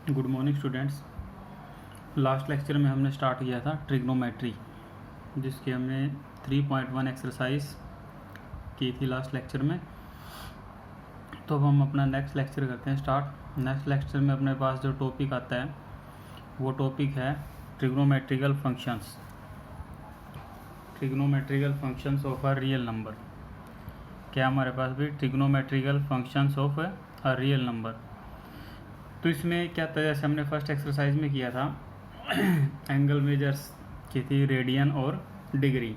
Good morning students. Last lecture में हमने start किया था ट्रिग्नोमेट्री, जिसकी हमने 3.1 एक्सरसाइज की थी लास्ट लेक्चर में। तो अब हम अपना नेक्स्ट लेक्चर करते हैं स्टार्ट। नेक्स्ट लेक्चर में अपने पास जो टॉपिक आता है वो टॉपिक है trigonometrical functions. Trigonometrical functions of a real number. क्या हमारे पास भी trigonometrical functions of a real number. तो इसमें क्या था, जैसे हमने फर्स्ट एक्सरसाइज में किया था एंगल मेजर्स की थी रेडियन और डिग्री।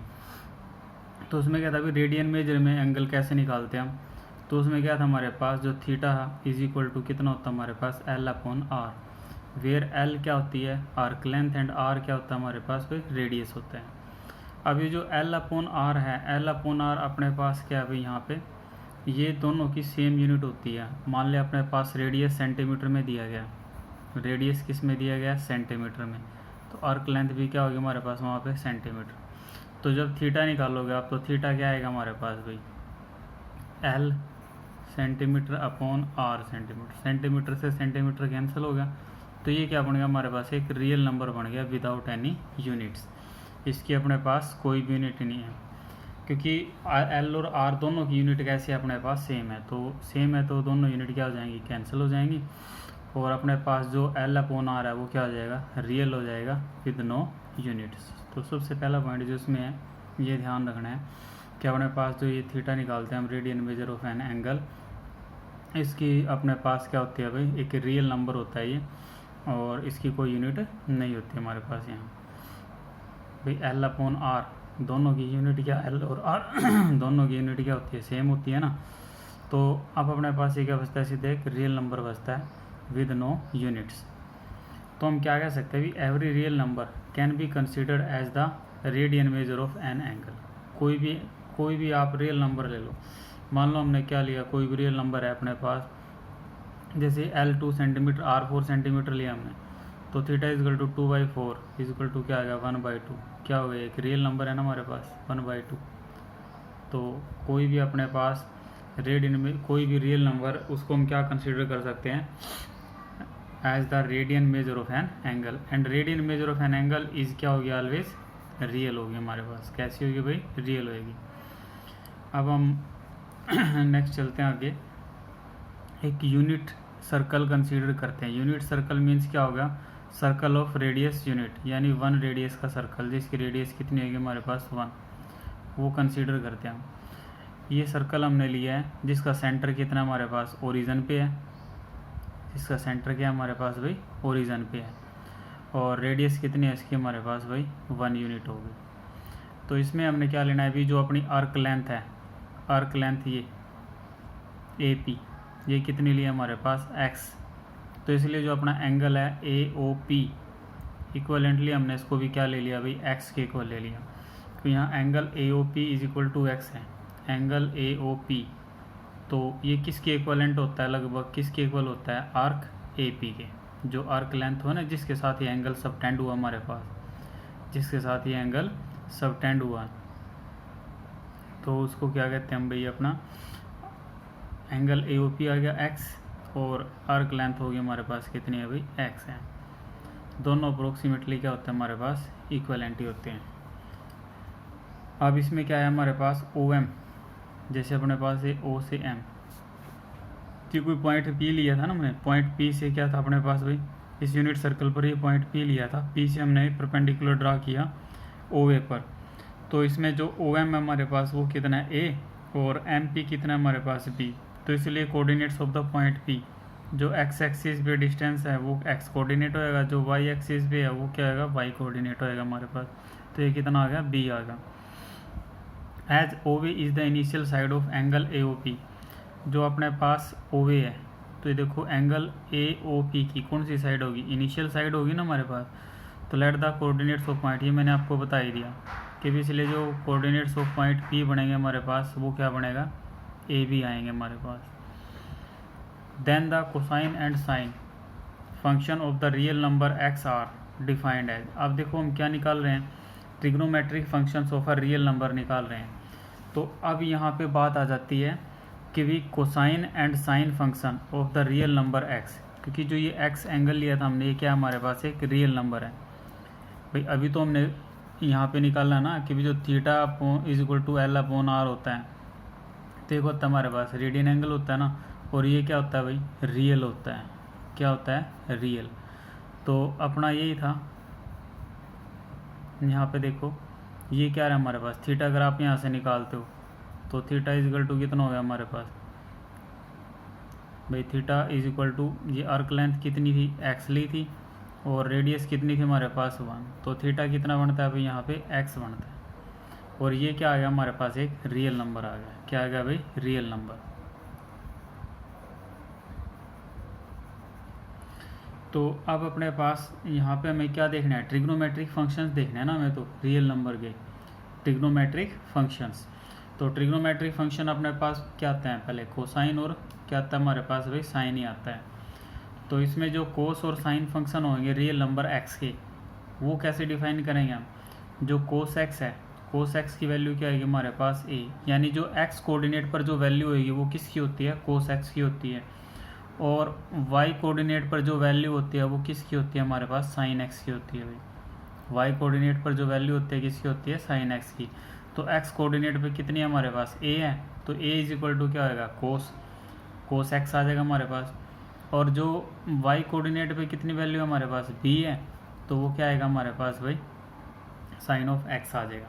तो उसमें क्या था, अभी रेडियन मेजर में एंगल कैसे निकालते हैं हम। तो उसमें क्या था, हमारे पास जो थीटा इज इक्वल टू कितना होता है हमारे पास l upon r, where l क्या होती है आर्क लेंथ एंड आर क्या होता है हमारे पास फिर रेडियस होता है। अब ये जो एल अपॉन आर है, एल अपॉन आर अपने पास क्या है भाई, यहाँ पे ये दोनों की सेम यूनिट होती है। मान लिया अपने पास रेडियस सेंटीमीटर में दिया गया, रेडियस किस में दिया गया सेंटीमीटर में, तो आर्क लेंथ भी क्या होगी हमारे पास वहाँ पे सेंटीमीटर। तो जब थीटा निकालोगे आप तो थीटा क्या आएगा हमारे पास भाई L centimetre upon R centimetre. Centimetre से सेंटीमीटर कैंसिल हो गया, तो ये क्या बन गया हमारे पास एक रियल नंबर बन गया विदाउट एनी यूनिट्स। इसकी अपने पास कोई भी यूनिट नहीं है, क्योंकि एल और आर दोनों की यूनिट कैसे अपने पास सेम है। तो सेम है तो दोनों यूनिट क्या हो जाएंगी कैंसिल हो जाएंगी, और अपने पास जो एल अपॉन आर है वो क्या हो जाएगा रियल हो जाएगा विद नो यूनिट्स। तो सबसे पहला पॉइंट जो इसमें है ये ध्यान रखना है कि अपने पास जो ये थीटा निकालते हैं हम radian measure of an angle, इसकी अपने पास क्या होती है भाई एक रियल नंबर होता है ये, और इसकी कोई यूनिट नहीं होती हमारे पास यहाँ भाई। एल अपॉन आर दोनों की यूनिट क्या एल और आर दोनों की यूनिट क्या होती है सेम होती है ना। तो अब अपने पास ये क्या बचता है सीधे एक रियल नंबर बचता है विद नो यूनिट्स। तो हम क्या कह सकते हैं, every real number can be considered as the radian measure of an angle. कोई भी आप रियल नंबर ले लो, मान लो हमने क्या लिया, कोई भी रियल नंबर है अपने पास, जैसे एल 2 सेंटीमीटर आर 4 सेंटीमीटर लिया हमने, तो theta equal to 2/4 equal to क्या आ गया 1/2। क्या हो गया एक रियल नंबर है ना हमारे पास 1/2। तो कोई भी अपने पास रेडियन में कोई भी रियल नंबर उसको हम क्या कंसिडर कर सकते हैं as the radian measure of an angle, and radian measure of an angle is क्या होगी ऑलवेज रियल होगी हमारे पास। कैसी होगी भाई रियल होगी। अब हम नेक्स्ट चलते हैं आगे, एक यूनिट सर्कल कंसीडर करते हैं। यूनिट सर्कल मीन्स क्या होगा सर्कल ऑफ रेडियस यूनिट, यानी 1 रेडियस का सर्कल जिसकी रेडियस कितनी होगी हमारे पास 1, वो कंसीडर करते हैं हम। ये सर्कल हमने लिया है जिसका सेंटर कितना हमारे पास ओरिजिन पे है, जिसका सेंटर क्या हमारे पास भाई ओरिजिन पे है, और रेडियस कितनी है इसकी हमारे पास भाई 1 यूनिट होगी। तो इसमें हमने क्या लेना है अभी, जो अपनी आर्क लेंथ है, आर्क लेंथ ये ए पी, ये कितनी ली है हमारे पास एक्स। तो इसलिए जो अपना एंगल है ए ओ पी इक्वलेंटली हमने इसको भी क्या ले लिया भाई एक्स के इक्वल ले लिया। तो यहाँ angle A O P is equal to X है, एंगल ए ओ पी। तो ये किसके इक्वलेंट होता है, लगभग किसके इक्वल होता है आर्क ए पी के, जो आर्क लेंथ हो ना जिसके साथ ये एंगल सबटेंड हुआ हमारे पास, जिसके साथ ये एंगल सबटेंड हुआ, तो उसको क्या कहते हैं हम भाई अपना एंगल ए ओ पी आ गया एक्स, और आर्क लेंथ होगी हमारे पास कितनी है भाई एक्स है। दोनों अप्रोक्सीमेटली क्या होते हैं हमारे पास इक्वलेंट ही होते हैं। अब इसमें क्या है हमारे पास ओ एम, जैसे अपने पास है ओ से एम, कि कोई पॉइंट पी लिया था ना हमने, पॉइंट पी से क्या था अपने पास भाई इस यूनिट सर्कल पर ये पॉइंट पी लिया था, पी से हमने परपेंडिकुलर ड्रा किया ओ ए पर। तो इसमें जो ओ एम है हमारे पास वो कितना है ए, और एम पी कितना है हमारे पास बी। तो इसलिए coordinates of the point P, जो एक्स एक्सिस पे डिस्टेंस है वो एक्स कोऑर्डिनेट होएगा, जो वाई एक्सिस पे है वो क्या होगा वाई कोऑर्डिनेट होएगा हमारे पास। तो ये कितना आ गया बी आ गया। As O way is the initial side of angle A O P, जो अपने पास ओ वे है, तो ये देखो एंगल ए ओ पी की कौन सी साइड होगी इनिशियल साइड होगी ना हमारे पास। तो let the coordinates of point, ये मैंने आपको बता ही दिया कि भी इसलिए जो कोऑर्डिनेट्स ऑफ पॉइंट पी बनेंगे हमारे पास वो क्या बनेगा ए बी आएंगे हमारे पास। Then the cosine and sine function of the real number x are defined as. अब देखो हम क्या निकाल रहे हैं trigonometric functions of a real number निकाल रहे हैं। तो अब यहाँ पे बात आ जाती है कि भी cosine and sine function of the real number x, क्योंकि जो ये एक्स एंगल लिया था हमने, ये क्या हमारे पास एक रियल नंबर है भाई। अभी तो हमने यहाँ पे निकालना ना कि जो theta is equal to L upon R होता है, तो एक होता है हमारे पास रेडियन एंगल होता है ना, और ये क्या होता है भाई, रियल होता है। क्या होता है, रियल। तो अपना यही था, यहाँ पे देखो ये क्या है हमारे पास, थीटा अगर आप यहाँ से निकालते हो तो थीटा इज इक्वल टू कितना हो गया हमारे पास भाई, थीटा इज इक्वल टू ये आर्क लेंथ कितनी थी, एक्स ली थी, और रेडियस कितनी थी हमारे पास 1, तो थीटा कितना बनता है भाई यहाँ पे एक्स बनता है। और ये क्या आ गया हमारे पास, एक रियल नंबर आ गया। क्या आ गया भाई, रियल नंबर। तो अब अपने पास यहाँ पे हमें क्या देखना है, ट्रिग्नोमेट्रिक फंक्शंस देखने हैं ना हमें, तो रियल नंबर के ट्रिग्नोमेट्रिक फंक्शंस। तो ट्रिग्नोमेट्रिक फंक्शन अपने पास क्या आते हैं, पहले कोसाइन और क्या आता है हमारे पास भाई, साइन ही आता है। तो इसमें जो कोस और साइन फंक्शन होंगे रियल नंबर एक्स के, वो कैसे डिफाइन करेंगे हम। जो कोस एक्स है, कोस एक्स की वैल्यू क्या आएगी हमारे पास ए, यानी जो एक्स कोऑर्डिनेट पर जो वैल्यू होगी वो किसकी होती है, कोस एक्स की होती है। और वाई कोऑर्डिनेट पर जो वैल्यू होती है वो किसकी होती है हमारे पास, साइन एक्स की होती है भाई। वाई कोऑर्डिनेट पर जो वैल्यू होती है किसकी होती है, साइन एक्स की। तो एक्स कोऑर्डिनेट पे कितनी है हमारे पास, ए है, तो ए इज इक्वल टू क्या होगा, कोस एक्स आ जाएगा हमारे पास। और जो वाई कोऑर्डिनेट पे कितनी वैल्यू है हमारे पास, बी है, तो वो क्या आएगा हमारे पास भाई, साइन ऑफ एक्स आ जाएगा।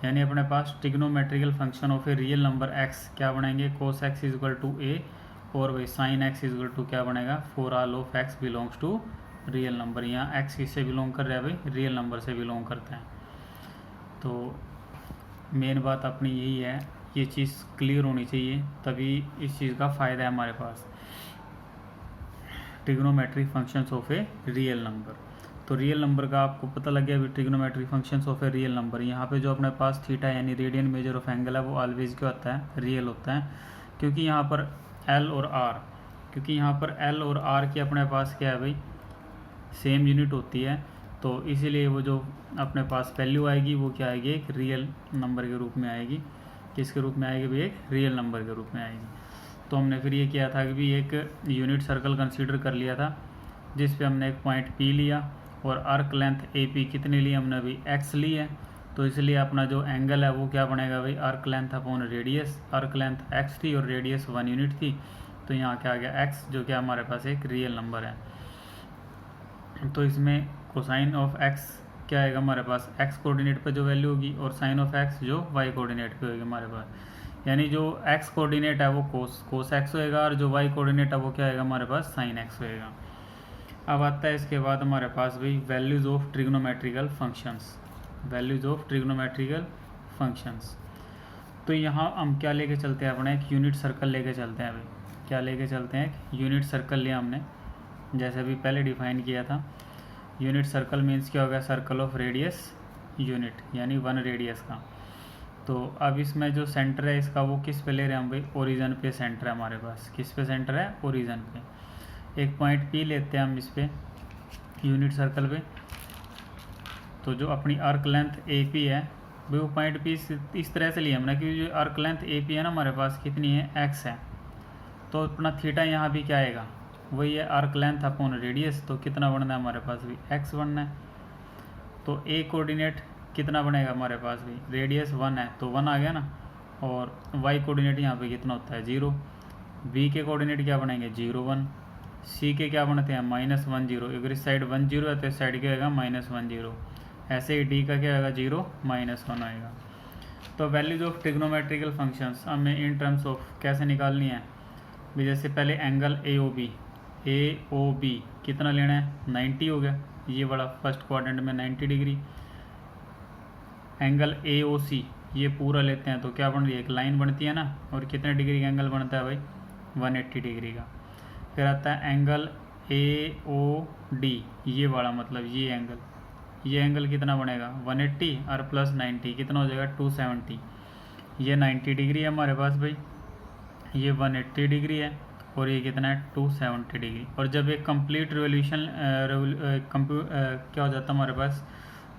यानी अपने पास trigonometrical function of a real number x क्या बनाएंगे, cos x is equal to a, और भाई sine x is equal to क्या बनेगा, for all of x belongs to real number. यहाँ एक्स किससे बिलोंग कर रहा है भाई, रियल नंबर से बिलोंग करते हैं। तो मेन बात अपनी यही है, ये चीज़ क्लियर होनी चाहिए, तभी इस चीज़ का फ़ायदा है हमारे पास, trigonometric functions of a real number. तो रियल नंबर का आपको पता लग गया अभी, trigonometric functions of a real number. यहाँ पे जो अपने पास थीटा यानी रेडियन मेजर ऑफ एंगल है वो ऑलवेज क्या होता है, रियल होता है। क्योंकि यहाँ पर एल और आर की अपने पास क्या है भाई, सेम यूनिट होती है, तो इसीलिए वो जो अपने पास वैल्यू आएगी वो क्या आएगी, एक रियल नंबर के रूप में आएगी। किसके रूप में आएगी भी, एक रियल नंबर के रूप में आएगी। तो हमने फिर ये किया था कि भी एक यूनिट सर्कल कंसीडर कर लिया था, जिस पे हमने एक पॉइंट पी लिया, और आर्क लेंथ ए पी कितनी ली हमने अभी, एक्स ली है। तो इसलिए अपना जो एंगल है वो क्या बनेगा भाई, arc length upon radius. Arc length x थी और रेडियस 1 यूनिट थी, तो यहाँ क्या आ गया एक्स, जो कि हमारे पास एक रियल नंबर है। तो इसमें कोसाइन ऑफ एक्स क्या आएगा हमारे पास, एक्स कोऑर्डिनेट पे जो वैल्यू होगी, और साइन ऑफ एक्स जो वाई कोऑर्डिनेट पे होगी हमारे पास। यानी जो एक्स कोऑर्डिनेट है वो कोस एक्स होएगा, और जो वाई कोऑर्डिनेट है वो क्या आएगा हमारे पास, साइन एक्स होएगा। अब आता है इसके बाद हमारे पास भाई values of trigonometrical functions, values of trigonometrical functions. तो यहाँ हम क्या लेके चलते हैं, अपने एक यूनिट सर्कल लेके चलते हैं भाई। क्या लेके चलते हैं, एक यूनिट सर्कल लिया हमने, जैसे अभी पहले डिफाइन किया था। यूनिट सर्कल मीन्स क्या होगा, सर्कल ऑफ रेडियस यूनिट, यानी 1 रेडियस का। तो अब इसमें जो सेंटर है इसका वो किस पे ले रहे हैं हम भाई, ओरिजिन पे सेंटर है हमारे पास। किस पे सेंटर है, ओरिजिन पे। एक पॉइंट पी लेते हैं हम इस पे यूनिट सर्कल पे। तो जो अपनी आर्क लेंथ ए पी है भाई, वो पॉइंट पी इस तरह से लिया हमने, क्योंकि जो आर्क लेंथ ए पी है ना हमारे पास कितनी है, एक्स है। तो अपना थीटा यहाँ भी क्या आएगा, वही है आर्क लेंथ अपॉन रेडियस। तो कितना बनना है हमारे पास भी, एक्स बनना है। तो ए कोऑर्डिनेट कितना बनेगा हमारे पास भी, रेडियस 1 है तो 1 आ गया ना, और वाई कोऑर्डिनेट यहाँ पे कितना होता है, 0। बी के कोऑर्डिनेट क्या बनेंगे, 0 1। सी के क्या बनते हैं, -1 0। अगर इस साइड 1 0 है तो इस साइड क्या आएगा, -1 0। ऐसे ही डी का क्या आएगा, 0 -1 आएगा। तो वैल्यूज ऑफ ट्रिग्नोमेट्रिकल फंक्शंस हमें इन टर्म्स ऑफ कैसे निकालनी है भी, जैसे पहले एंगल ए ओ बी कितना लेना है, 90 हो गया, ये बड़ा फर्स्ट क्वाड्रेंट में 90 डिग्री। एंगल ए ओ सी ये पूरा लेते हैं तो क्या बन रही है, एक लाइन बनती है ना, और कितने डिग्री का एंगल बनता है भाई, 180 डिग्री का। फिर आता है एंगल ए ओ डी, ये वाला मतलब ये एंगल कितना बनेगा, 180 और प्लस 90 कितना हो जाएगा, 270। ये 90 डिग्री है हमारे पास भाई, ये 180 डिग्री है, और ये कितना है, 270 डिग्री। और जब एक कंप्लीट रिवोल्यूशन क्या हो जाता है हमारे पास,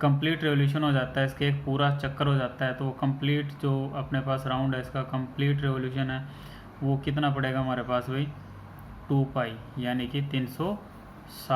कंप्लीट रिवोल्यूशन हो जाता है, इसके एक पूरा चक्कर हो जाता है, तो कंप्लीट जो अपने पास राउंड है इसका कंप्लीट रिवोल्यूशन है वो कितना पड़ेगा हमारे पास भाई, 2 पाई यानी कि 360